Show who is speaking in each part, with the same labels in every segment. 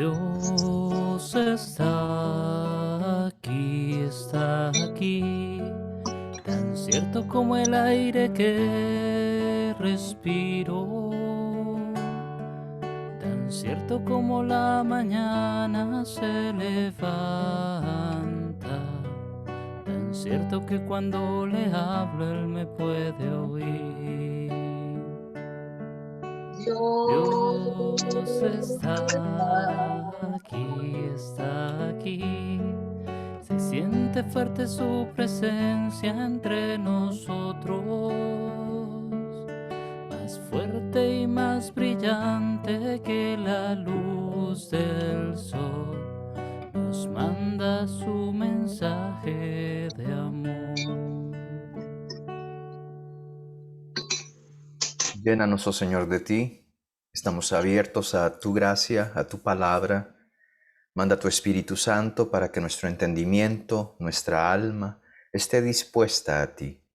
Speaker 1: Dios está aquí, tan cierto como el aire que respiro, tan cierto como la mañana se levanta, tan cierto que cuando le hablo él me puede oír. Dios está aquí. Se siente fuerte su presencia entre nosotros, más fuerte y más brillante que la luz del sol. Nos manda su mensaje de amor.
Speaker 2: Llénanos, oh Señor, de ti. Estamos abiertos a tu gracia, a tu palabra. Manda tu Espíritu Santo para que nuestro entendimiento, nuestra alma, esté dispuesta a ti.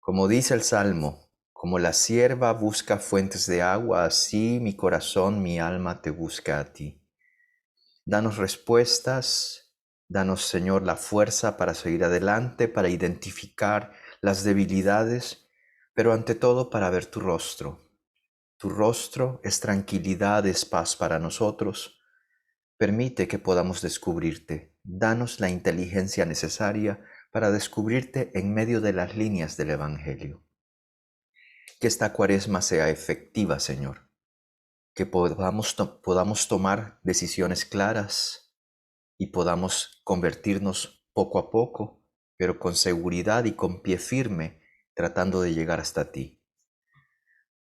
Speaker 2: Como dice el Salmo, como la sierva busca fuentes de agua, así mi corazón, mi alma te busca a ti. Danos respuestas, danos, Señor, la fuerza para seguir adelante, para identificar las debilidades, pero ante todo para ver tu rostro. Tu rostro es tranquilidad, es paz para nosotros. Permite que podamos descubrirte. Danos la inteligencia necesaria para descubrirte en medio de las líneas del Evangelio. Que esta cuaresma sea efectiva, Señor. Que podamos tomar decisiones claras y podamos convertirnos poco a poco, pero con seguridad y con pie firme, tratando de llegar hasta ti.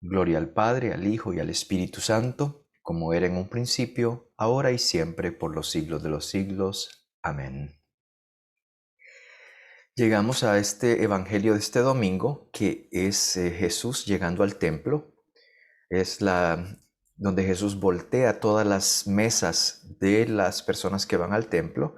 Speaker 2: Gloria al Padre, al Hijo y al Espíritu Santo, como era en un principio, ahora y siempre, por los siglos de los siglos. Amén. Llegamos a este Evangelio de este domingo, que es Jesús llegando al templo. Es donde Jesús voltea todas las mesas de las personas que van al templo.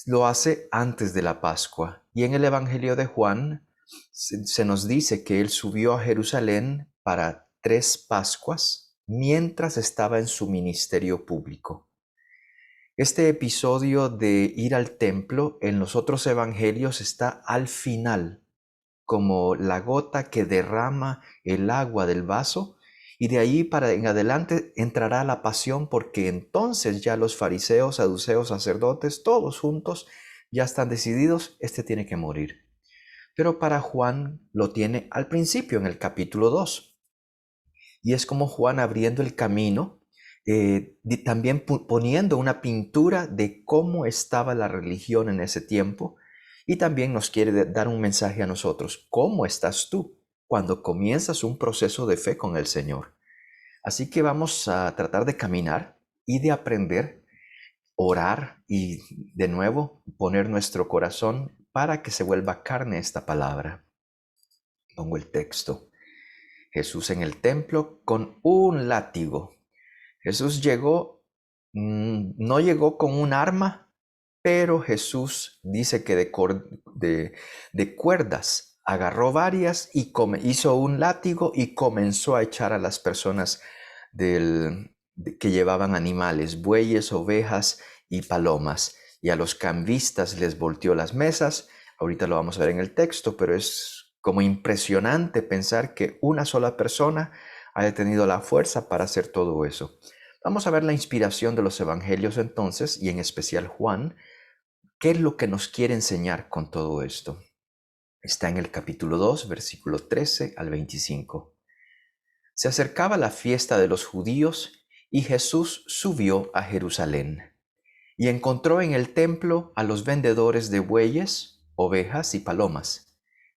Speaker 2: Lo hace antes de la Pascua. Y en el Evangelio de Juan se nos dice que él subió a Jerusalén para 3 Pascuas mientras estaba en su ministerio público. Este episodio de ir al templo en los otros evangelios está al final, como la gota que derrama el agua del vaso, y de ahí para en adelante entrará la pasión, porque entonces ya los fariseos, saduceos, sacerdotes, todos juntos ya están decididos, este tiene que morir. Pero para Juan lo tiene al principio, en el capítulo 2. Y es como Juan abriendo el camino, también poniendo una pintura de cómo estaba la religión en ese tiempo, y también nos quiere dar un mensaje a nosotros. ¿Cómo estás tú cuando comienzas un proceso de fe con el Señor? Así que vamos a tratar de caminar y de aprender, orar y de nuevo poner nuestro corazón para que se vuelva carne esta palabra. Pongo el texto. Jesús en el templo con un látigo. Jesús llegó, no llegó con un arma, pero Jesús dice que de cuerdas agarró varias y hizo un látigo y comenzó a echar a las personas que llevaban animales, bueyes, ovejas y palomas. Y a los cambistas les volteó las mesas. Ahorita lo vamos a ver en el texto, pero es como impresionante pensar que una sola persona haya tenido la fuerza para hacer todo eso. Vamos a ver la inspiración de los evangelios entonces, y en especial Juan. ¿Qué es lo que nos quiere enseñar con todo esto? Está en el capítulo 2, versículo 13 al 25. Se acercaba la fiesta de los judíos y Jesús subió a Jerusalén y encontró en el templo a los vendedores de bueyes, ovejas y palomas,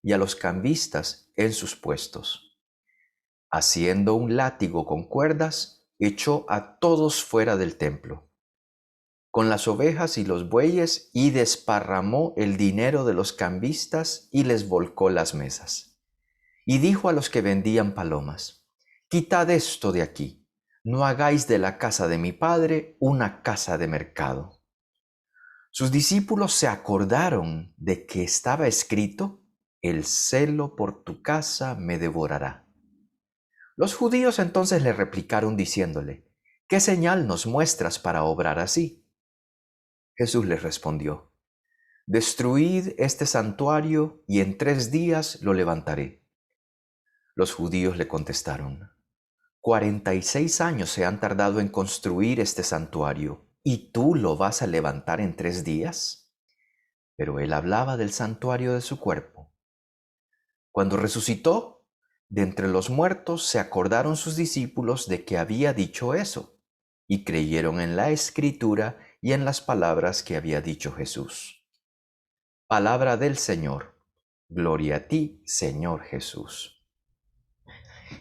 Speaker 2: y a los cambistas en sus puestos. Haciendo un látigo con cuerdas, echó a todos fuera del templo, con las ovejas y los bueyes, y desparramó el dinero de los cambistas y les volcó las mesas. Y dijo a los que vendían palomas: quitad esto de aquí, no hagáis de la casa de mi padre una casa de mercado. Sus discípulos se acordaron de que estaba escrito: el celo por tu casa me devorará. Los judíos entonces le replicaron diciéndole: ¿qué señal nos muestras para obrar así? Jesús les respondió, destruid este santuario y en 3 días lo levantaré. Los judíos le contestaron, 46 años se han tardado en construir este santuario, ¿y tú lo vas a levantar en 3 días? Pero él hablaba del santuario de su cuerpo. Cuando resucitó de entre los muertos, se acordaron sus discípulos de que había dicho eso, y creyeron en la Escritura y en las palabras que había dicho Jesús. Palabra del Señor. Gloria a ti, Señor Jesús.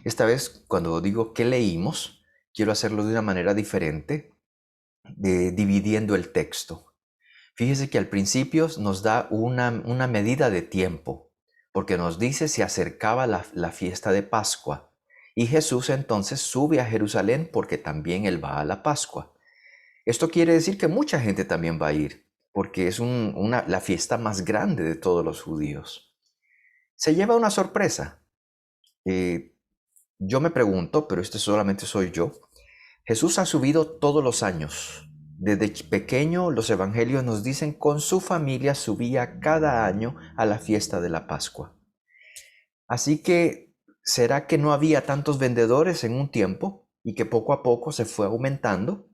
Speaker 2: Esta vez, cuando digo que leímos, quiero hacerlo de una manera diferente, dividiendo el texto. Fíjese que al principio nos da una medida de tiempo, porque nos dice se acercaba la fiesta de Pascua, y Jesús entonces sube a Jerusalén porque también él va a la Pascua. Esto quiere decir que mucha gente también va a ir, porque es la fiesta más grande de todos los judíos. Se lleva una sorpresa. Yo me pregunto, pero este solamente soy yo, Jesús ha subido todos los años. Desde pequeño los evangelios nos dicen con su familia subía cada año a la fiesta de la Pascua. Así que, ¿será que no había tantos vendedores en un tiempo y que poco a poco se fue aumentando?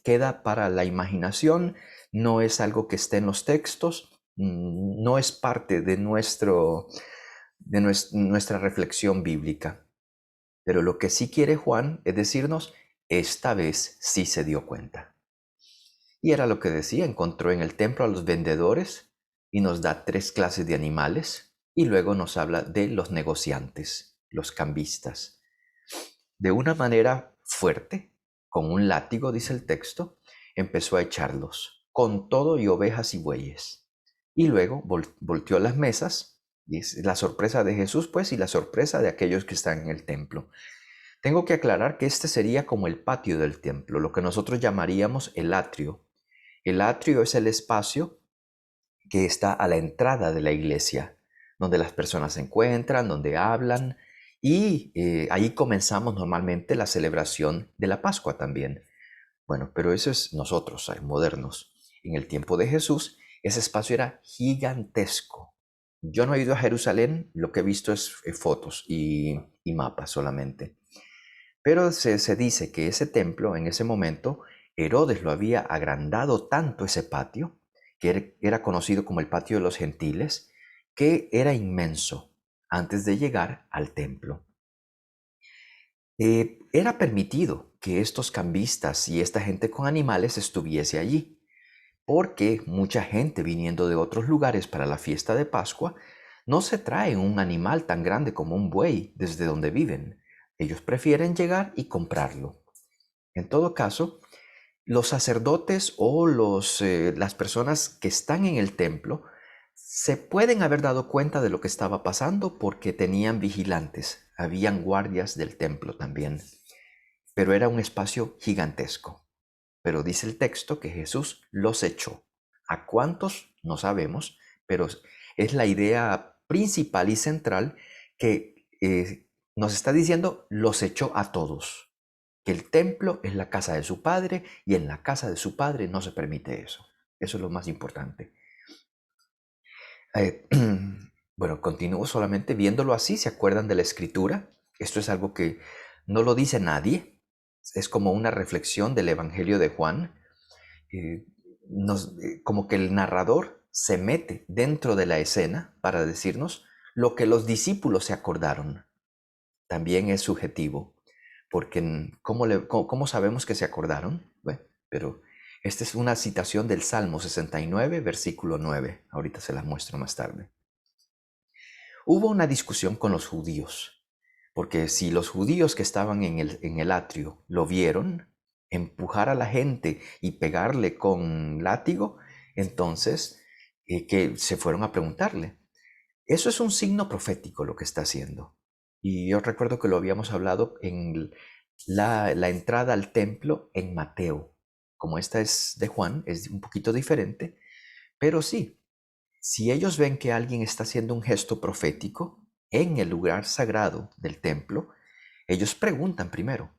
Speaker 2: Queda para la imaginación, no es algo que esté en los textos, no es parte de nuestra reflexión bíblica. Pero lo que sí quiere Juan es decirnos, esta vez sí se dio cuenta. Y era lo que decía, encontró en el templo a los vendedores y nos da 3 clases de animales y luego nos habla de los negociantes, los cambistas. De una manera fuerte, con un látigo, dice el texto, empezó a echarlos, con todo y ovejas y bueyes. Y luego volteó las mesas, y es la sorpresa de Jesús, pues, y la sorpresa de aquellos que están en el templo. Tengo que aclarar que este sería como el patio del templo, lo que nosotros llamaríamos el atrio. El atrio es el espacio que está a la entrada de la iglesia, donde las personas se encuentran, donde hablan, y ahí comenzamos normalmente la celebración de la Pascua también. Bueno, pero eso es nosotros, modernos. En el tiempo de Jesús, ese espacio era gigantesco. Yo no he ido a Jerusalén, lo que he visto es fotos y mapas solamente. Pero se dice que ese templo, en ese momento, Herodes lo había agrandado tanto ese patio, que era conocido como el patio de los gentiles, que era inmenso antes de llegar al templo. Era permitido que estos cambistas y esta gente con animales estuviese allí, porque mucha gente viniendo de otros lugares para la fiesta de Pascua no se trae un animal tan grande como un buey desde donde viven. Ellos prefieren llegar y comprarlo. En todo caso, los sacerdotes o las personas que están en el templo se pueden haber dado cuenta de lo que estaba pasando porque tenían vigilantes, habían guardias del templo también, pero era un espacio gigantesco. Pero dice el texto que Jesús los echó. ¿A cuántos? No sabemos, pero es la idea principal y central que nos está diciendo, los echó a todos. Que el templo es la casa de su padre y en la casa de su padre no se permite eso. Eso es lo más importante. Bueno, continúo solamente viéndolo así. ¿Se acuerdan de la escritura? Esto es algo que no lo dice nadie. Es como una reflexión del Evangelio de Juan. Como que el narrador se mete dentro de la escena para decirnos lo que los discípulos se acordaron. También es subjetivo, porque ¿cómo sabemos que se acordaron? Bueno, pero esta es una citación del Salmo 69, versículo 9. Ahorita se la muestro más tarde. Hubo una discusión con los judíos, porque si los judíos que estaban en el atrio lo vieron, empujar a la gente y pegarle con látigo, entonces que se fueron a preguntarle. Eso es un signo profético lo que está haciendo. Y yo recuerdo que lo habíamos hablado en la entrada al templo en Mateo. Como esta es de Juan, es un poquito diferente, pero sí, si ellos ven que alguien está haciendo un gesto profético en el lugar sagrado del templo, ellos preguntan primero.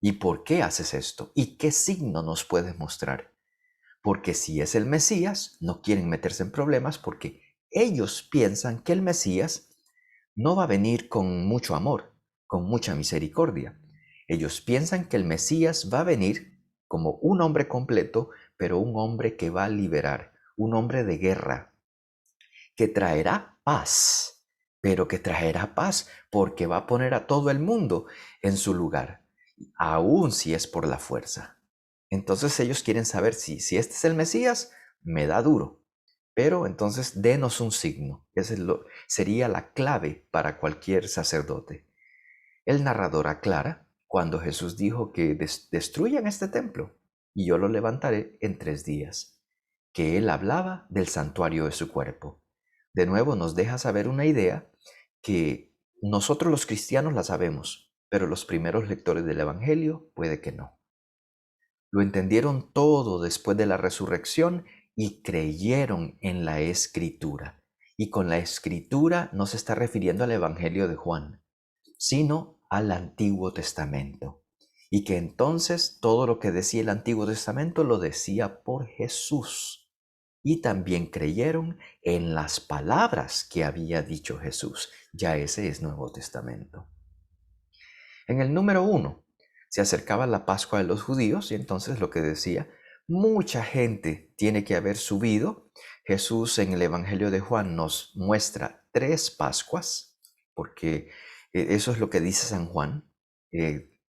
Speaker 2: ¿Y por qué haces esto? ¿Y qué signo nos puedes mostrar? Porque si es el Mesías, no quieren meterse en problemas porque ellos piensan que el Mesías no va a venir con mucho amor, con mucha misericordia. Ellos piensan que el Mesías va a venir como un hombre completo, pero un hombre que va a liberar, un hombre de guerra, que traerá paz, pero que traerá paz porque va a poner a todo el mundo en su lugar, aun si es por la fuerza. Entonces ellos quieren saber si este es el Mesías, me da duro. Pero entonces denos un signo. Sería la clave para cualquier sacerdote. El narrador aclara cuando Jesús dijo que destruyan este templo y yo lo levantaré en 3 días, que él hablaba del santuario de su cuerpo. De nuevo nos deja saber una idea que nosotros los cristianos la sabemos, pero los primeros lectores del Evangelio puede que no. Lo entendieron todo después de la resurrección y creyeron en la Escritura. Y con la Escritura no se está refiriendo al Evangelio de Juan, sino al Antiguo Testamento. Y que entonces todo lo que decía el Antiguo Testamento lo decía por Jesús. Y también creyeron en las palabras que había dicho Jesús. Ya ese es Nuevo Testamento. En el número 1, se acercaba la Pascua de los judíos y entonces lo que decía, mucha gente tiene que haber subido. Jesús en el Evangelio de Juan nos muestra 3 Pascuas, porque eso es lo que dice San Juan.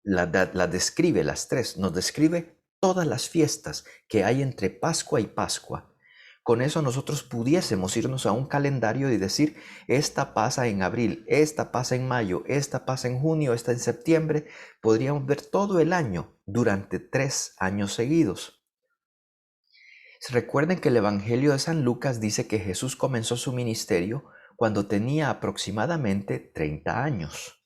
Speaker 2: La describe las 3, nos describe todas las fiestas que hay entre Pascua y Pascua. Con eso nosotros pudiésemos irnos a un calendario y decir, esta pasa en abril, esta pasa en mayo, esta pasa en junio, esta en septiembre. Podríamos ver todo el año durante 3 años seguidos. Recuerden que el Evangelio de San Lucas dice que Jesús comenzó su ministerio cuando tenía aproximadamente 30 años.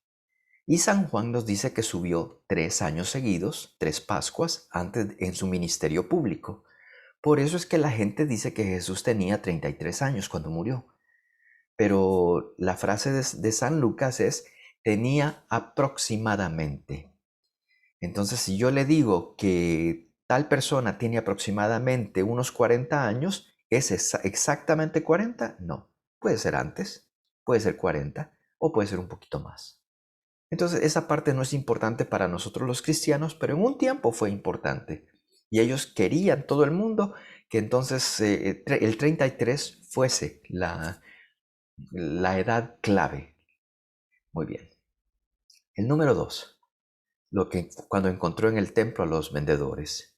Speaker 2: Y San Juan nos dice que subió 3 años seguidos, 3 Pascuas, antes en su ministerio público. Por eso es que la gente dice que Jesús tenía 33 años cuando murió. Pero la frase de San Lucas es, tenía aproximadamente. Entonces, si yo le digo que tal persona tiene aproximadamente unos 40 años, ¿es exactamente 40? No. Puede ser antes, puede ser 40 o puede ser un poquito más. Entonces, esa parte no es importante para nosotros los cristianos, pero en un tiempo fue importante. Y ellos querían, todo el mundo, que entonces el 33 fuese la edad clave. Muy bien. El número 2, cuando encontró en el templo a los vendedores.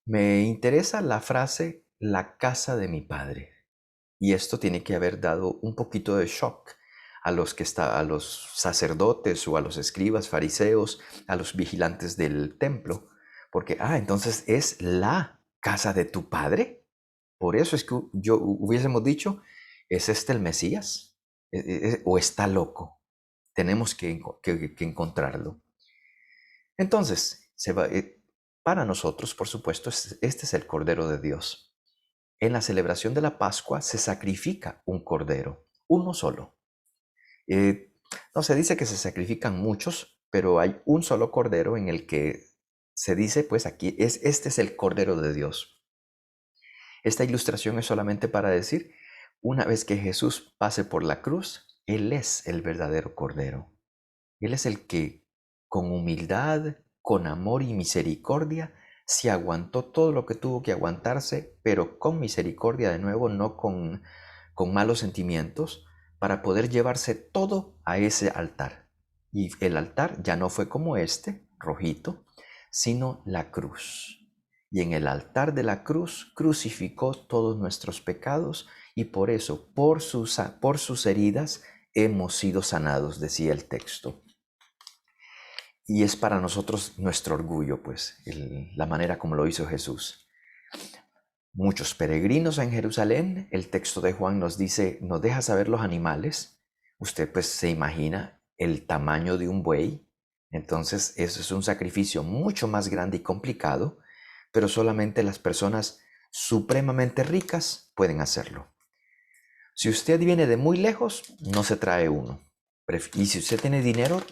Speaker 2: Me interesa la frase, la casa de mi padre. Y esto tiene que haber dado un poquito de shock a los sacerdotes o a los escribas, fariseos, a los vigilantes del templo, porque entonces es la casa de tu padre. Por eso es que yo hubiésemos dicho, ¿es este el Mesías? ¿O está loco? Tenemos que encontrarlo. Entonces, para nosotros, por supuesto, este es el Cordero de Dios. En la celebración de la Pascua se sacrifica un cordero, uno solo. No se dice que se sacrifican muchos, pero hay un solo cordero en el que se dice, pues aquí, este es el Cordero de Dios. Esta ilustración es solamente para decir, una vez que Jesús pase por la cruz, Él es el verdadero Cordero. Él es el que con humildad, con amor y misericordia, se aguantó todo lo que tuvo que aguantarse, pero con misericordia de nuevo, no con malos sentimientos, para poder llevarse todo a ese altar. Y el altar ya no fue como este, rojito, sino la cruz. Y en el altar de la cruz crucificó todos nuestros pecados y por eso, por sus heridas, hemos sido sanados, decía el texto. Y es para nosotros nuestro orgullo, pues, la manera como lo hizo Jesús. Muchos peregrinos en Jerusalén, el texto de Juan nos dice, nos deja saber los animales. Usted pues se imagina el tamaño de un buey. Entonces eso es un sacrificio mucho más grande y complicado, pero solamente las personas supremamente ricas pueden hacerlo. Si usted viene de muy lejos, no se trae uno. Y si usted tiene dinero,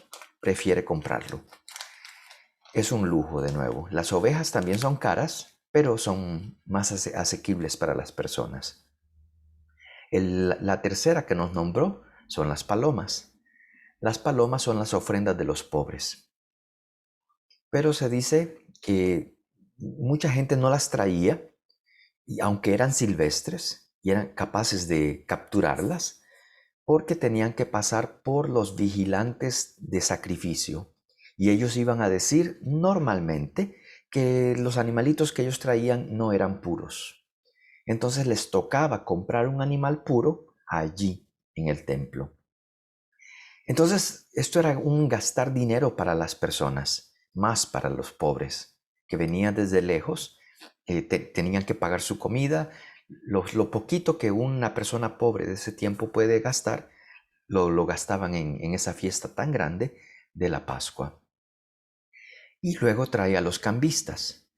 Speaker 2: prefiere comprarlo. es un lujo de nuevo. Las ovejas también son caras, pero son más asequibles para las personas. La tercera que nos nombró son las palomas. Las palomas son las ofrendas de los pobres. Pero se dice que mucha gente no las traía, y aunque eran silvestres y eran capaces de capturarlas, porque tenían que pasar por los vigilantes de sacrificio. Y ellos iban a decir normalmente que los animalitos que ellos traían no eran puros. Entonces les tocaba comprar un animal puro allí en el templo. Entonces esto era un gastar dinero para las personas, más para los pobres que venían desde lejos, tenían que pagar su comida. Lo poquito que una persona pobre de ese tiempo puede gastar, lo gastaban en esa fiesta tan grande de la Pascua. Y luego trae a los cambistas.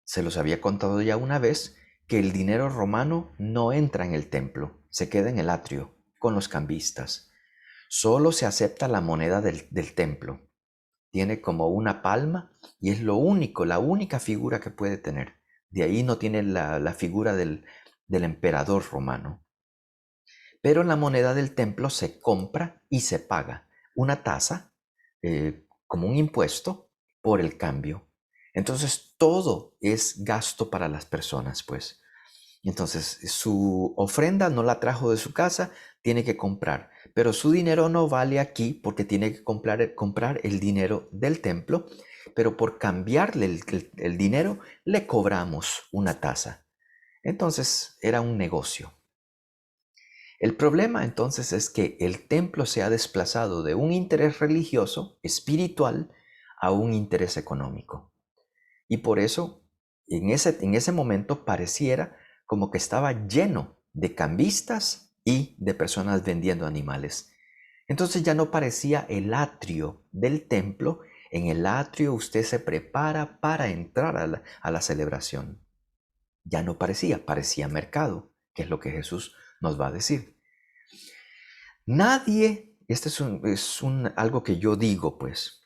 Speaker 2: Se los había contado ya una vez que el dinero romano no entra en el templo, se queda en el atrio con los cambistas. Solo se acepta la moneda del templo. Tiene como una palma y es lo único, la única figura que puede tener. De ahí no tiene la figura del emperador romano. Pero en la moneda del templo se compra y se paga una tasa, como un impuesto, por el cambio. Entonces todo es gasto para las personas, pues. Entonces su ofrenda no la trajo de su casa, tiene que comprar. Pero su dinero no vale aquí porque tiene que comprar el dinero del templo, pero por cambiarle el dinero le cobramos una tasa. Entonces era un negocio. El problema entonces es que el templo se ha desplazado de un interés religioso, espiritual, a un interés económico. Y por eso, en ese momento pareciera como que estaba lleno de cambistas y de personas vendiendo animales. Entonces ya no parecía el atrio del templo. En el atrio usted se prepara para entrar a la celebración. Ya no parecía mercado, que es lo que Jesús nos va a decir. Nadie, este es algo que yo digo, pues,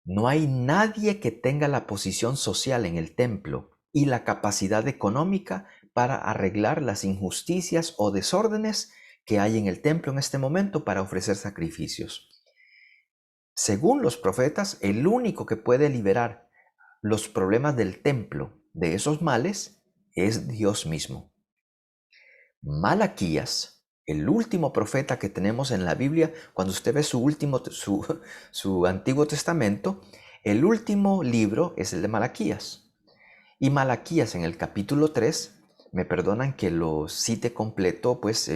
Speaker 2: no hay nadie que tenga la posición social en el templo y la capacidad económica para arreglar las injusticias o desórdenes que hay en el templo en este momento para ofrecer sacrificios. Según los profetas, el único que puede liberar los problemas del templo de esos males es Dios mismo. Malaquías, el último profeta que tenemos en la Biblia, cuando usted ve su Antiguo Testamento, el último libro es el de Malaquías. Y Malaquías en el capítulo 3, me perdonan que lo cite completo, pues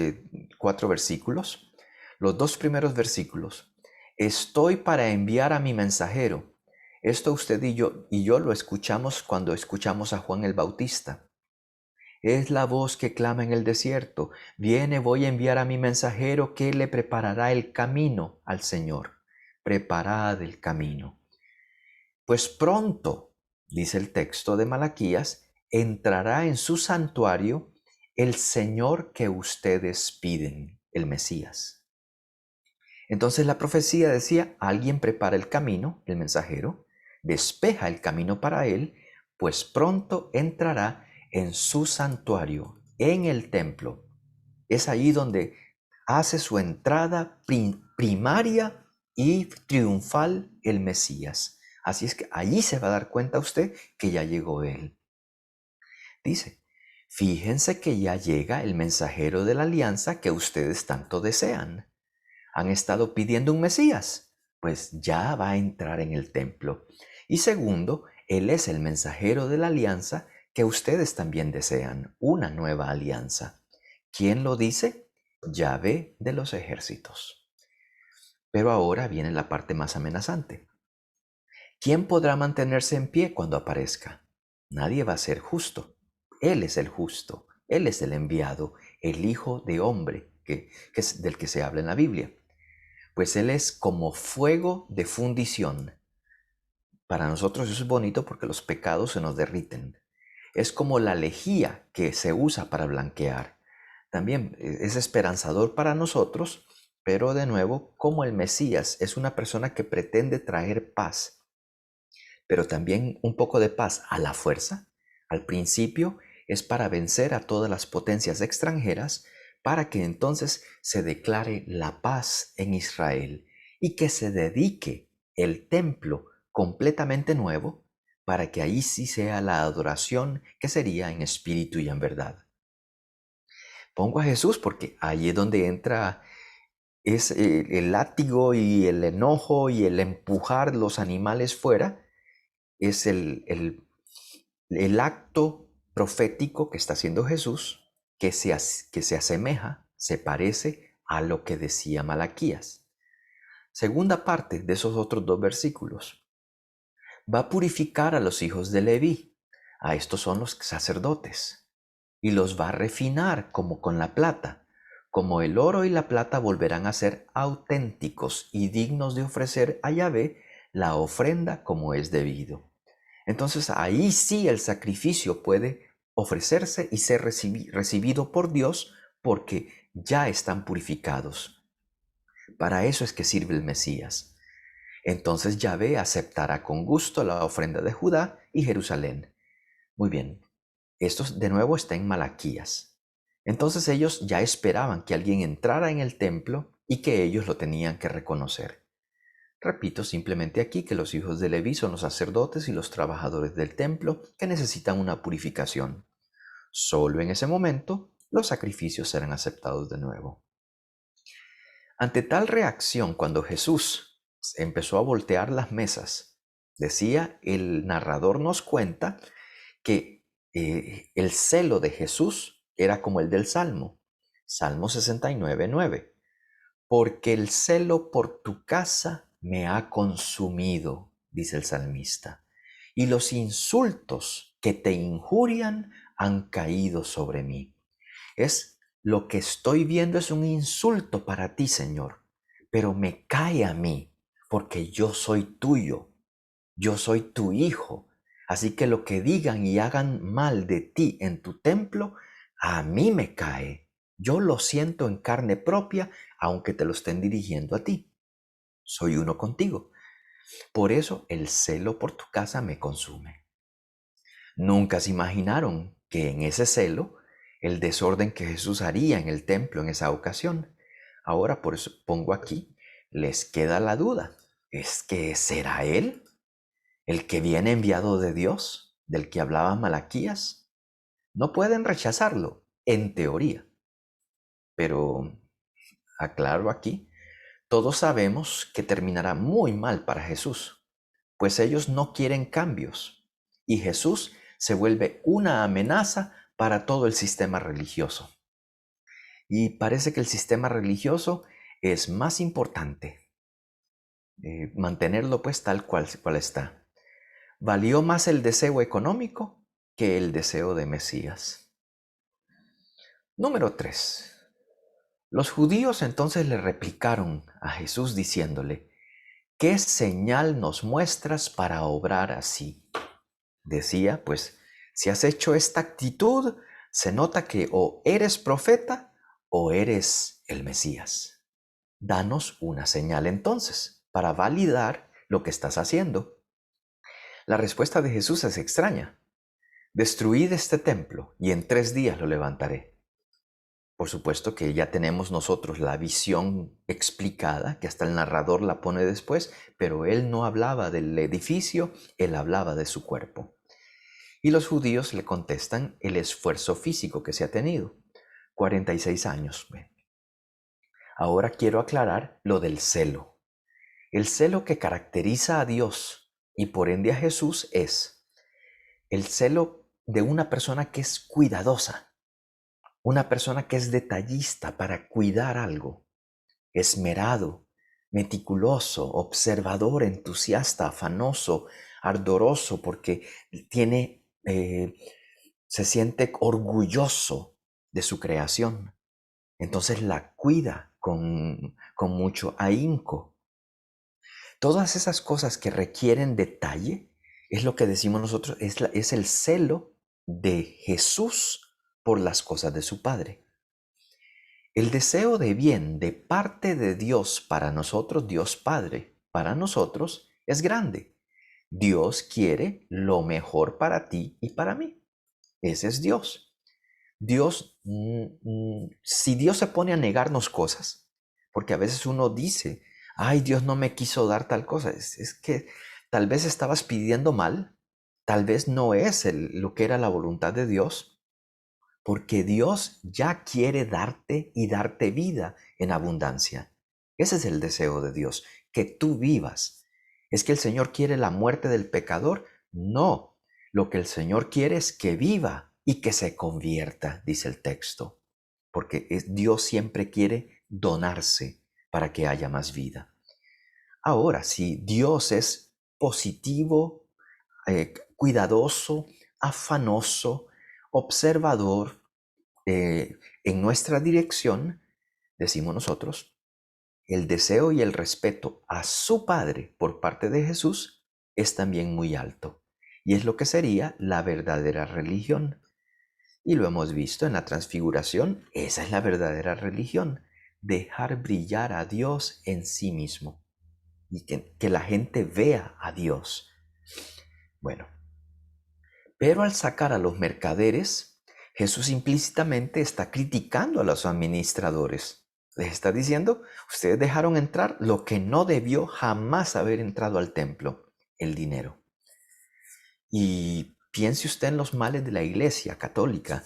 Speaker 2: 4 versículos. Los 2 primeros versículos. Estoy para enviar a mi mensajero. Esto usted y yo lo escuchamos cuando escuchamos a Juan el Bautista. Es la voz que clama en el desierto. Viene, voy a enviar a mi mensajero que le preparará el camino al Señor. Preparad el camino. Pues pronto, dice el texto de Malaquías, entrará en su santuario el Señor que ustedes piden, el Mesías. Entonces la profecía decía, alguien prepara el camino, el mensajero, despeja el camino para él, pues pronto entrará en su santuario, en el templo. Es ahí donde hace su entrada primaria y triunfal el Mesías. Así es que allí se va a dar cuenta usted que ya llegó él. Dice, fíjense que ya llega el mensajero de la alianza que ustedes tanto desean. ¿Han estado pidiendo un Mesías? Pues ya va a entrar en el templo. Y segundo, Él es el mensajero de la alianza que ustedes también desean, una nueva alianza. ¿Quién lo dice? Yahvé de los ejércitos. Pero ahora viene la parte más amenazante. ¿Quién podrá mantenerse en pie cuando aparezca? Nadie va a ser justo. Él es el justo, Él es el enviado, el Hijo de Hombre, que es del que se habla en la Biblia. Pues Él es como fuego de fundición. Para nosotros eso es bonito porque los pecados se nos derriten. Es como la lejía que se usa para blanquear. También es esperanzador para nosotros, pero de nuevo, como el Mesías es una persona que pretende traer paz. pero también un poco de paz a la fuerza, al principio es para vencer a todas las potencias extranjeras, para que entonces se declare la paz en Israel y que se dedique el templo completamente nuevo, para que ahí sí sea la adoración que sería en espíritu y en verdad. Pongo a Jesús porque ahí es donde entra es el látigo y el enojo y el empujar los animales fuera, es el acto profético que está haciendo Jesús, que se asemeja, se parece a lo que decía Malaquías. Segunda parte de esos otros dos versículos. Va a purificar a los hijos de Leví, a estos son los sacerdotes, y los va a refinar como con la plata. Como el oro y la plata volverán a ser auténticos y dignos de ofrecer a Yahvé la ofrenda como es debido. Entonces ahí sí el sacrificio puede ofrecerse y ser recibido por Dios porque ya están purificados. Para eso es que sirve el Mesías. Entonces Yahvé aceptará con gusto la ofrenda de Judá y Jerusalén. Muy bien, esto de nuevo está en Malaquías. Entonces ellos ya esperaban que alguien entrara en el templo y que ellos lo tenían que reconocer. Repito simplemente aquí que los hijos de Leví son los sacerdotes y los trabajadores del templo que necesitan una purificación. Solo en ese momento los sacrificios serán aceptados de nuevo. Ante tal reacción, cuando Jesús empezó a voltear las mesas, decía, el narrador nos cuenta que el celo de Jesús era como el del Salmo, Salmo 69:9, porque el celo por tu casa me ha consumido, dice el salmista, y los insultos que te injurian han caído sobre mí. Es lo que estoy viendo es un insulto para ti, Señor, pero me cae a mí, porque yo soy tuyo, yo soy tu hijo. Así que lo que digan y hagan mal de ti en tu templo, a mí me cae. Yo lo siento en carne propia, aunque te lo estén dirigiendo a ti. Soy uno contigo. Por eso el celo por tu casa me consume. Nunca se imaginaron que en ese celo, el desorden que Jesús haría en el templo en esa ocasión. Ahora por eso pongo aquí, les queda la duda. ¿Es que será Él el que viene enviado de Dios, del que hablaba Malaquías? No pueden rechazarlo, en teoría. Pero aclaro aquí, todos sabemos que terminará muy mal para Jesús, pues ellos no quieren cambios y Jesús se vuelve una amenaza para todo el sistema religioso. Y parece que el sistema religioso es más importante mantenerlo pues tal cual está. Valió más el deseo económico que el deseo de Mesías. Número 3. Los judíos entonces le replicaron a Jesús diciéndole, ¿qué señal nos muestras para obrar así? Decía, pues, si has hecho esta actitud, se nota que o eres profeta o eres el Mesías. Danos una señal entonces para validar lo que estás haciendo. La respuesta de Jesús es extraña. Destruid este templo y en 3 días lo levantaré. Por supuesto que ya tenemos nosotros la visión explicada, que hasta el narrador la pone después, pero él no hablaba del edificio, él hablaba de su cuerpo. Y los judíos le contestan el esfuerzo físico que se ha tenido. 46 años. Ahora quiero aclarar lo del celo. El celo que caracteriza a Dios y por ende a Jesús es el celo de una persona que es cuidadosa, una persona que es detallista para cuidar algo, esmerado, meticuloso, observador, entusiasta, afanoso, ardoroso, porque se siente orgulloso de su creación. Entonces la cuida con mucho ahínco. Todas esas cosas que requieren detalle es lo que decimos nosotros, es el celo de Jesús por las cosas de su Padre. El deseo de bien de parte de Dios para nosotros, Dios Padre, para nosotros, es grande. Dios quiere lo mejor para ti y para mí. Ese es Dios. Dios, si Dios se pone a negarnos cosas, porque a veces uno dice, ay, Dios no me quiso dar tal cosa, es que tal vez estabas pidiendo mal, tal vez no es lo que era la voluntad de Dios, porque Dios ya quiere darte y darte vida en abundancia. Ese es el deseo de Dios, que tú vivas. ¿Es que el Señor quiere la muerte del pecador? No, lo que el Señor quiere es que viva y que se convierta, dice el texto, porque Dios siempre quiere donarse para que haya más vida. Ahora, si Dios es positivo, cuidadoso, afanoso, observador, en nuestra dirección, decimos nosotros, el deseo y el respeto a su Padre por parte de Jesús es también muy alto. Y es lo que sería la verdadera religión. Y lo hemos visto en la transfiguración, esa es la verdadera religión, dejar brillar a Dios en sí mismo y que la gente vea a Dios. Bueno, pero al sacar a los mercaderes, Jesús implícitamente está criticando a los administradores. Les está diciendo, ustedes dejaron entrar lo que no debió jamás haber entrado al templo, el dinero. Y piense usted en los males de la iglesia católica,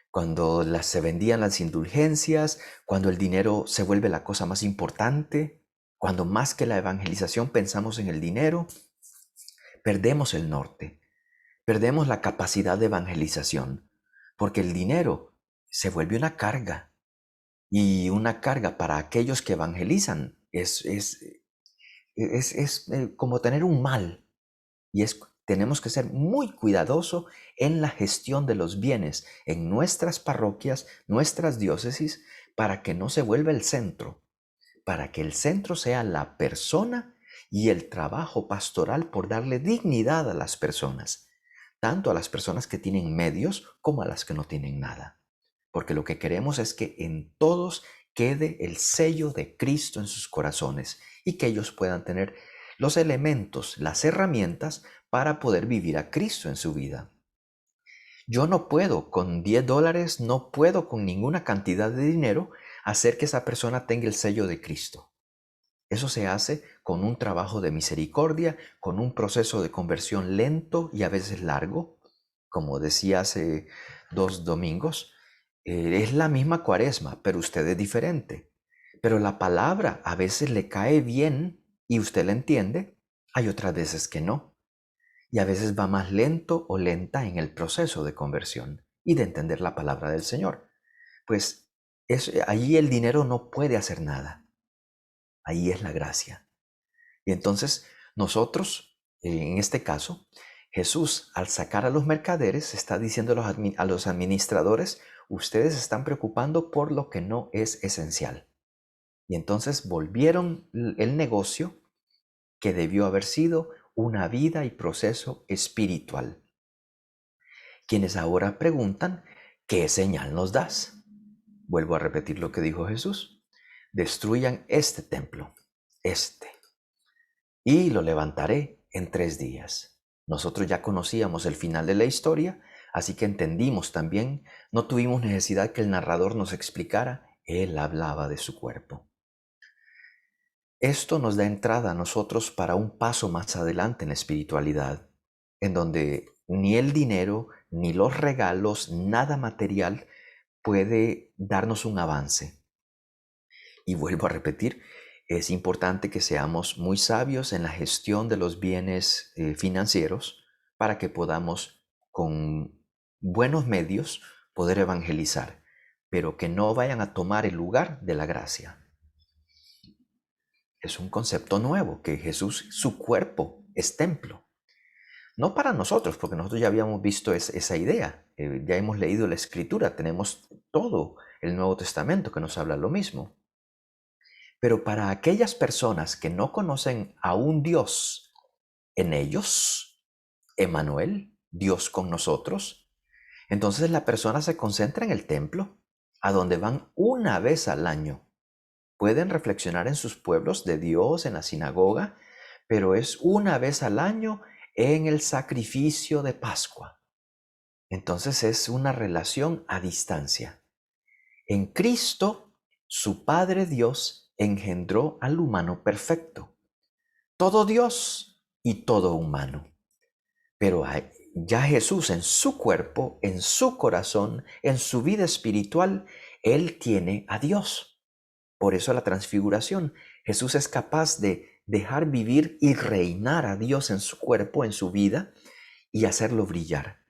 Speaker 2: cuando se vendían las indulgencias, cuando el dinero se vuelve la cosa más importante, cuando más que la evangelización pensamos en el dinero, perdemos el norte. Perdemos la capacidad de evangelización, porque el dinero se vuelve una carga, y una carga para aquellos que evangelizan es como tener un mal, y tenemos que ser muy cuidadosos en la gestión de los bienes en nuestras parroquias, nuestras diócesis, para que no se vuelva el centro, para que el centro sea la persona y el trabajo pastoral por darle dignidad a las personas, tanto a las personas que tienen medios como a las que no tienen nada. Porque lo que queremos es que en todos quede el sello de Cristo en sus corazones y que ellos puedan tener los elementos, las herramientas para poder vivir a Cristo en su vida. Yo no puedo con $10, no puedo con ninguna cantidad de dinero hacer que esa persona tenga el sello de Cristo. Eso se hace con un trabajo de misericordia, con un proceso de conversión lento y a veces largo. Como decía hace 2 domingos, es la misma cuaresma, pero usted es diferente. Pero la palabra a veces le cae bien y usted la entiende, hay otras veces que no. Y a veces va más lento o lenta en el proceso de conversión y de entender la palabra del Señor. Pues allí el dinero no puede hacer nada. Ahí es la gracia. Y entonces nosotros, en este caso, Jesús al sacar a los mercaderes está diciendo a los administradores, ustedes se están preocupando por lo que no es esencial. Y entonces volvieron el negocio que debió haber sido una vida y proceso espiritual. Quienes ahora preguntan, ¿qué señal nos das? Vuelvo a repetir lo que dijo Jesús. Destruyan este templo, y lo levantaré en 3 días. Nosotros ya conocíamos el final de la historia, así que entendimos también, no tuvimos necesidad que el narrador nos explicara, él hablaba de su cuerpo. Esto nos da entrada a nosotros para un paso más adelante en la espiritualidad, en donde ni el dinero, ni los regalos, nada material puede darnos un avance. Y vuelvo a repetir, es importante que seamos muy sabios en la gestión de los bienes financieros para que podamos con buenos medios poder evangelizar, pero que no vayan a tomar el lugar de la gracia. Es un concepto nuevo, que Jesús, su cuerpo, es templo. No para nosotros, porque nosotros ya habíamos visto esa idea, ya hemos leído la Escritura, tenemos todo el Nuevo Testamento que nos habla lo mismo. Pero para aquellas personas que no conocen a un Dios en ellos, Emmanuel, Dios con nosotros, entonces la persona se concentra en el templo, a donde van una vez al año. Pueden reflexionar en sus pueblos de Dios, en la sinagoga, pero es una vez al año en el sacrificio de Pascua. Entonces es una relación a distancia. En Cristo, su Padre Dios engendró al humano perfecto, todo Dios y todo humano. Pero ya Jesús en su cuerpo, en su corazón, en su vida espiritual, Él tiene a Dios. Por eso la transfiguración. Jesús es capaz de dejar vivir y reinar a Dios en su cuerpo, en su vida, y hacerlo brillar.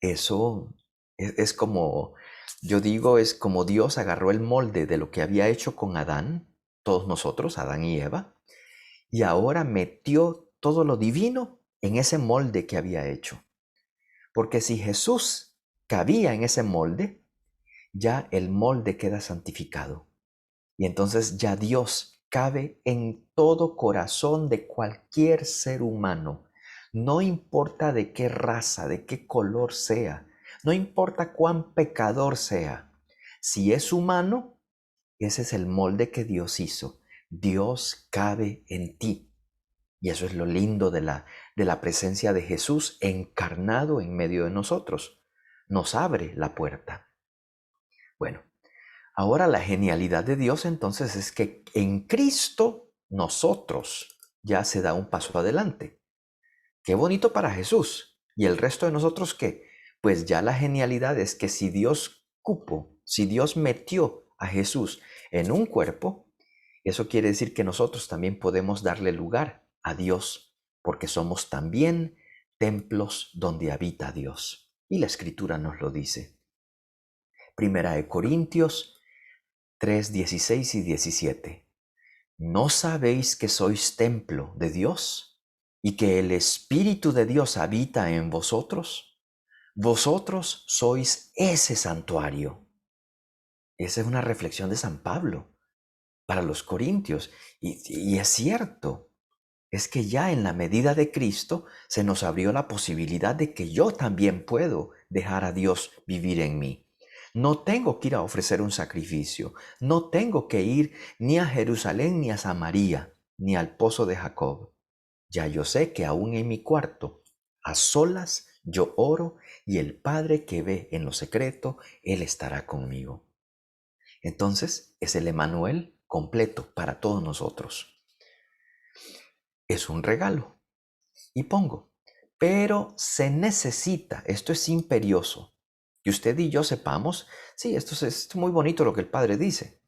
Speaker 2: Eso es como, yo digo, es como Dios agarró el molde de lo que había hecho con Adán, todos nosotros, Adán y Eva, y ahora metió todo lo divino en ese molde que había hecho. Porque si Jesús cabía en ese molde, ya el molde queda santificado. Y entonces ya Dios cabe en todo corazón de cualquier ser humano. No importa de qué raza, de qué color sea, no importa cuán pecador sea. Si es humano, ese es el molde que Dios hizo. Dios cabe en ti. Y eso es lo lindo de la presencia de Jesús encarnado en medio de nosotros. Nos abre la puerta. Bueno, ahora la genialidad de Dios entonces es que en Cristo nosotros ya se da un paso adelante. Qué bonito para Jesús. ¿Y el resto de nosotros qué? Pues ya la genialidad es que si Dios si Dios metió a Jesús en un cuerpo, eso quiere decir que nosotros también podemos darle lugar a Dios, porque somos también templos donde habita Dios. Y la Escritura nos lo dice. Primera de Corintios 3, 16 y 17. ¿No sabéis que sois templo de Dios y que el Espíritu de Dios habita en vosotros? Vosotros sois ese santuario. Esa es una reflexión de San Pablo para los corintios. Y es cierto, es que ya en la medida de Cristo se nos abrió la posibilidad de que yo también puedo dejar a Dios vivir en mí. No tengo que ir a ofrecer un sacrificio, no tengo que ir ni a Jerusalén ni a Samaria, ni al pozo de Jacob. Ya yo sé que aún en mi cuarto, a solas, yo oro y el Padre que ve en lo secreto, Él estará conmigo. Entonces es el Emmanuel completo para todos nosotros. Es un regalo. Y pongo, pero se necesita, esto es imperioso, que usted y yo sepamos, sí, esto es muy bonito lo que el Padre dice,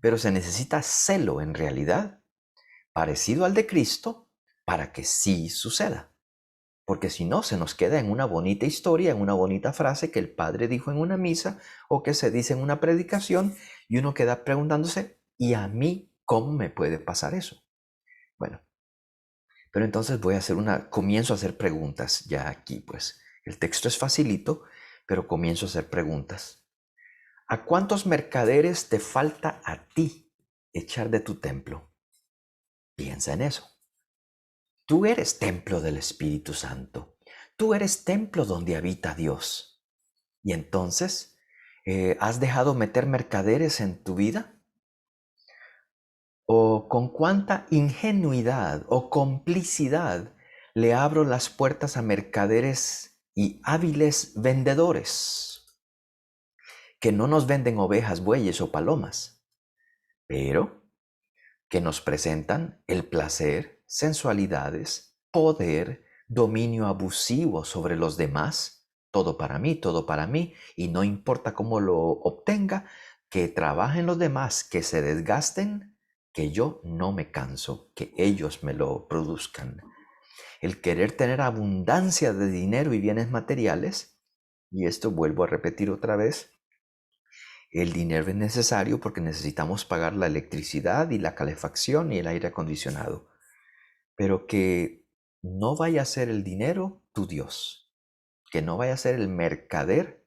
Speaker 2: pero se necesita celo en realidad, parecido al de Cristo, para que sí suceda. Porque si no, se nos queda en una bonita historia, en una bonita frase que el Padre dijo en una misa o que se dice en una predicación y uno queda preguntándose, ¿y a mí cómo me puede pasar eso? Bueno, pero entonces comienzo a hacer preguntas ya aquí, pues. El texto es facilito, pero comienzo a hacer preguntas. ¿A cuántos mercaderes te falta a ti echar de tu templo? Piensa en eso. Tú eres templo del Espíritu Santo. Tú eres templo donde habita Dios. Y entonces, ¿has dejado meter mercaderes en tu vida? ¿O con cuánta ingenuidad o complicidad le abro las puertas a mercaderes y hábiles vendedores que no nos venden ovejas, bueyes o palomas, pero que nos presentan el placer, sensualidades, poder, dominio abusivo sobre los demás, todo para mí, y no importa cómo lo obtenga, que trabajen los demás, que se desgasten, que yo no me canso, que ellos me lo produzcan. El querer tener abundancia de dinero y bienes materiales, y esto vuelvo a repetir otra vez, el dinero es necesario porque necesitamos pagar la electricidad y la calefacción y el aire acondicionado, pero que no vaya a ser el dinero tu Dios, que no vaya a ser el mercader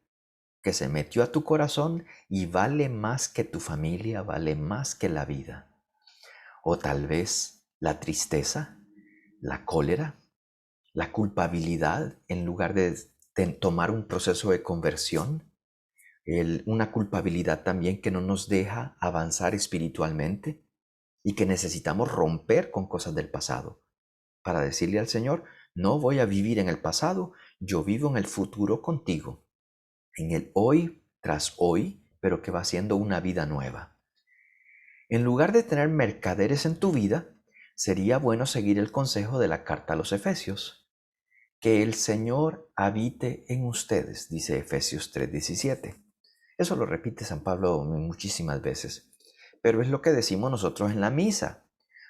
Speaker 2: que se metió a tu corazón y vale más que tu familia, vale más que la vida. O tal vez la tristeza, la cólera, la culpabilidad en lugar de tomar un proceso de conversión, una culpabilidad también que no nos deja avanzar espiritualmente y que necesitamos romper con cosas del pasado para decirle al Señor, No voy a vivir en el pasado, yo vivo en el futuro contigo, en el hoy tras hoy, pero que va siendo una vida nueva. En lugar de tener mercaderes en tu vida, sería bueno seguir el consejo de la carta a los Efesios. Que el Señor habite en ustedes, dice Efesios 3:17. Eso lo repite San Pablo muchísimas veces, pero es lo que decimos nosotros en la misa.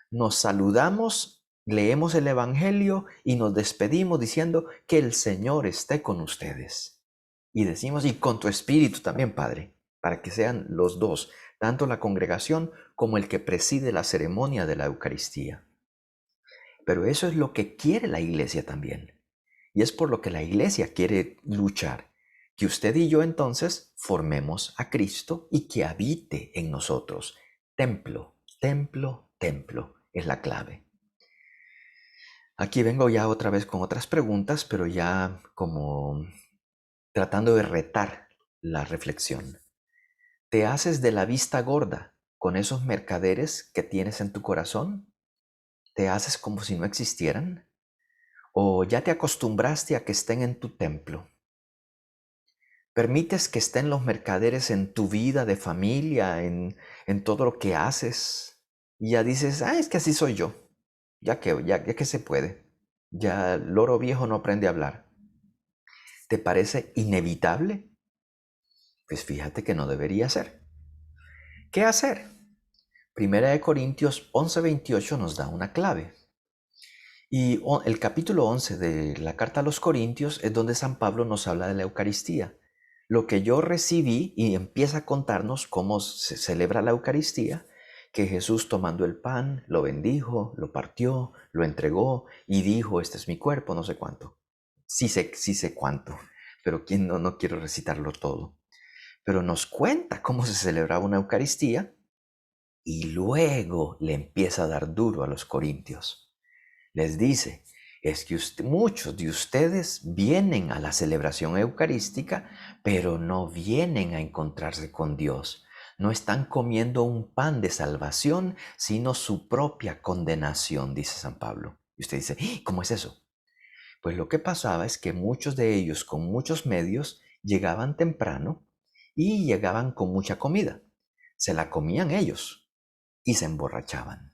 Speaker 2: Nos saludamos, leemos el Evangelio y nos despedimos diciendo que el Señor esté con ustedes. Y decimos, y con tu espíritu también, Padre, para que sean los dos, tanto la congregación como el que preside la ceremonia de la Eucaristía. Pero eso es lo que quiere la Iglesia también. Y es por lo que la Iglesia quiere luchar, que usted y yo entonces formemos a Cristo y que habite en nosotros. Templo, templo, templo es la clave. Aquí vengo ya otra vez con otras preguntas, pero ya como tratando de retar la reflexión. ¿Te haces de la vista gorda con esos mercaderes que tienes en tu corazón? ¿Te haces como si no existieran? ¿O ya te acostumbraste a que estén en tu templo? ¿Permites que estén los mercaderes en tu vida de familia, en todo lo que haces? Y ya dices, es que así soy yo, ya que se puede. Ya el loro viejo no aprende a hablar. ¿Te parece inevitable? Pues fíjate que no debería ser. ¿Qué hacer? Primera de Corintios 11:28 nos da una clave. Y el capítulo 11 de la carta a los Corintios es donde San Pablo nos habla de la Eucaristía. Lo que yo recibí, y empieza a contarnos cómo se celebra la Eucaristía, que Jesús tomando el pan, lo bendijo, lo partió, lo entregó y dijo, este es mi cuerpo, no sé cuánto. Sí sé cuánto, pero quién no quiero recitarlo todo. Pero nos cuenta cómo se celebraba una Eucaristía y luego le empieza a dar duro a los corintios. Les dice, es que muchos de ustedes vienen a la celebración eucarística, pero no vienen a encontrarse con Dios. No están comiendo un pan de salvación, sino su propia condenación, dice San Pablo. Y usted dice, ¿cómo es eso? Pues lo que pasaba es que muchos de ellos con muchos medios llegaban temprano y llegaban con mucha comida. Se la comían ellos y se emborrachaban.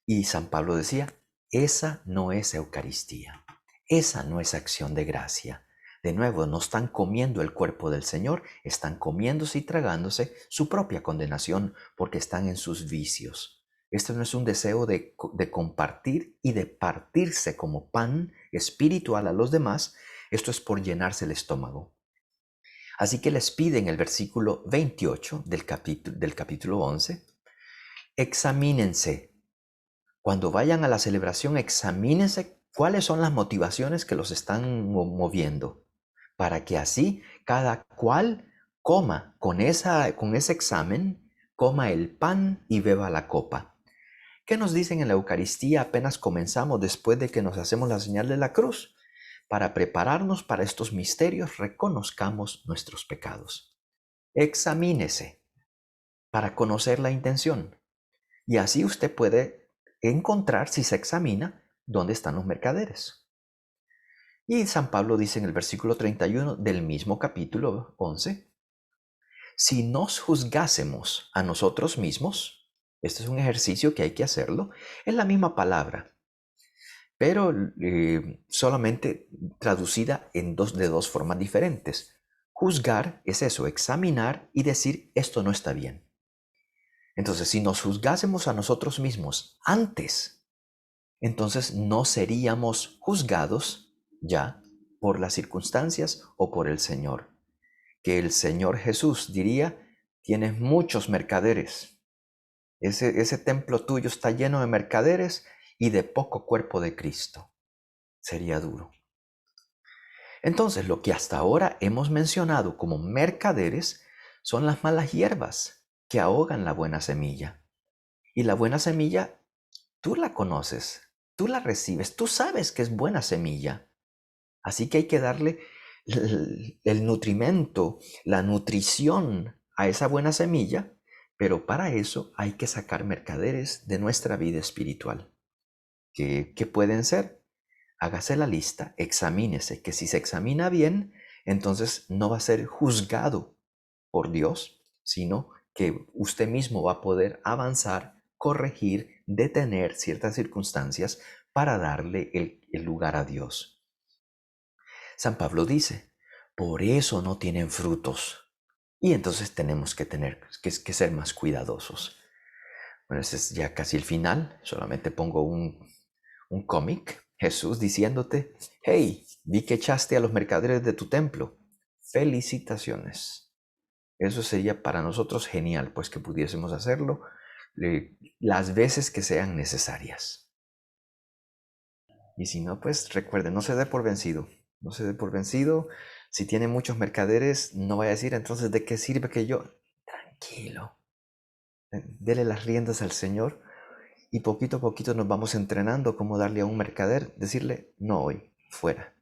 Speaker 2: Y San Pablo decía, esa no es Eucaristía, esa no es acción de gracia. De nuevo, no están comiendo el cuerpo del Señor, están comiéndose y tragándose su propia condenación porque están en sus vicios. Esto no es un deseo de compartir y de partirse como pan espiritual a los demás, esto es por llenarse el estómago. Así que les pide en el versículo 28 del capítulo 11, examínense. Cuando vayan a la celebración, examínense cuáles son las motivaciones que los están moviendo, para que así cada cual coma con ese examen, coma el pan y beba la copa. ¿Qué nos dicen en la Eucaristía apenas comenzamos después de que nos hacemos la señal de la cruz? Para prepararnos para estos misterios, reconozcamos nuestros pecados. Examínese para conocer la intención. Y así usted puede encontrar, si se examina, dónde están los mercaderes. Y San Pablo dice en el versículo 31 del mismo capítulo 11, si nos juzgásemos a nosotros mismos, este es un ejercicio que hay que hacerlo, es la misma palabra, pero solamente traducida de dos formas diferentes. Juzgar es eso, examinar y decir, esto no está bien. Entonces, si nos juzgásemos a nosotros mismos antes, entonces no seríamos juzgados ya por las circunstancias o por el Señor. Que el Señor Jesús diría, tienes muchos mercaderes. Ese templo tuyo está lleno de mercaderes y de poco cuerpo de Cristo. Sería duro. Entonces, lo que hasta ahora hemos mencionado como mercaderes son las malas hierbas que ahogan la buena semilla. Y la buena semilla, tú la conoces, tú la recibes, tú sabes que es buena semilla. Así que hay que darle el nutrimento, la nutrición a esa buena semilla, pero para eso hay que sacar mercaderes de nuestra vida espiritual. ¿Qué pueden ser? hágase la lista, examínese, que si se examina bien, entonces no va a ser juzgado por Dios, sino que usted mismo va a poder avanzar, corregir, detener ciertas circunstancias para darle el lugar a Dios. San Pablo dice, por eso no tienen frutos. Y entonces tenemos que tener que ser más cuidadosos. Bueno, ese es ya casi el final. Solamente pongo un cómic. Jesús diciéndote, hey, vi que echaste a los mercaderes de tu templo. Felicitaciones. Eso sería para nosotros genial, pues que pudiésemos hacerlo las veces que sean necesarias. Y si no, pues recuerde, no se dé por vencido. No se dé por vencido. Si tiene muchos mercaderes, no vaya a decir entonces de qué sirve que yo. Tranquilo. Dele las riendas al Señor y poquito a poquito nos vamos entrenando cómo darle a un mercader, decirle no hoy, fuera.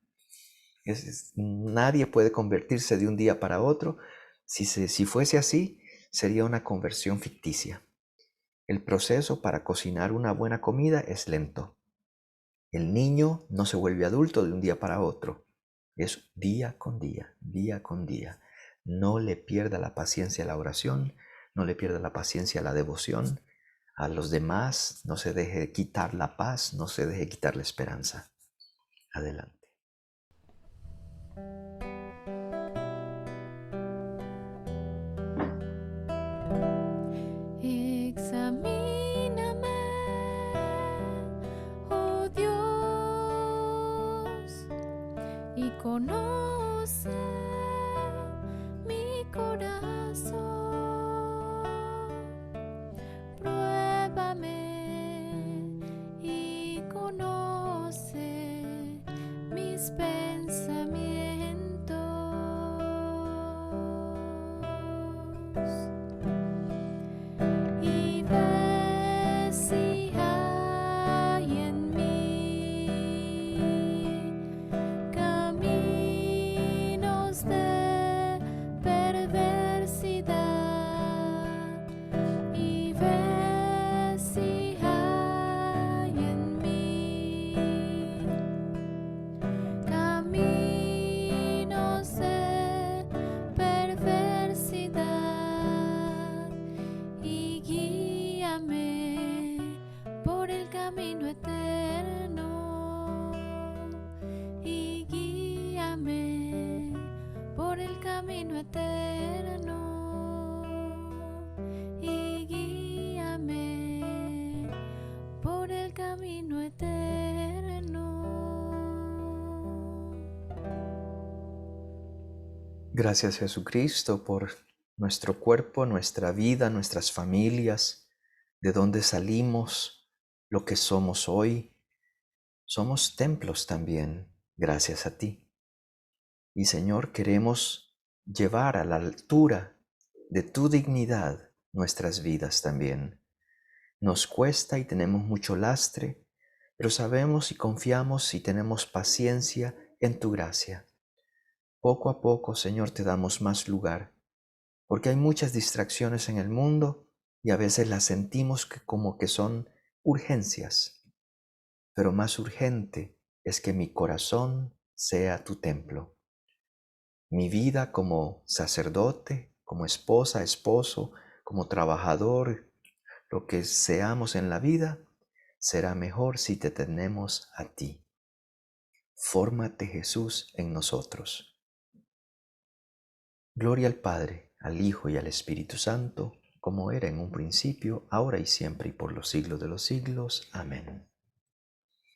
Speaker 2: Nadie puede convertirse de un día para otro. Si fuese así, sería una conversión ficticia. El proceso para cocinar una buena comida es lento. El niño no se vuelve adulto de un día para otro. Es día con día, día con día. No le pierda la paciencia a la oración, no le pierda la paciencia a la devoción. A los demás no se deje quitar la paz, no se deje quitar la esperanza. Adelante.
Speaker 3: Examíname, oh Dios, y conoce mi corazón. Pruébame y conoce mis pensamientos. Y ve si hay en mí caminos de perversidad. Y ve si hay en mí caminos de perversidad. Y guíame por el camino eterno. Y guíame por el camino eterno. Y guíame por el camino eterno.
Speaker 2: Gracias Jesucristo por nuestro cuerpo, nuestra vida, nuestras familias, de dónde salimos, lo que somos hoy. Somos templos también, gracias a ti. Y Señor, queremos llevar a la altura de tu dignidad nuestras vidas también. Nos cuesta y tenemos mucho lastre, pero sabemos y confiamos y tenemos paciencia en tu gracia. Poco a poco, Señor, te damos más lugar, porque hay muchas distracciones en el mundo y a veces las sentimos como que son urgencias, pero más urgente es que mi corazón sea tu templo. Mi vida como sacerdote, como esposa, esposo, como trabajador, lo que seamos en la vida, será mejor si te tenemos a ti. Fórmate, Jesús, en nosotros. Gloria al Padre, al Hijo y al Espíritu Santo, como era en un principio, ahora y siempre y por los siglos de los siglos. Amén.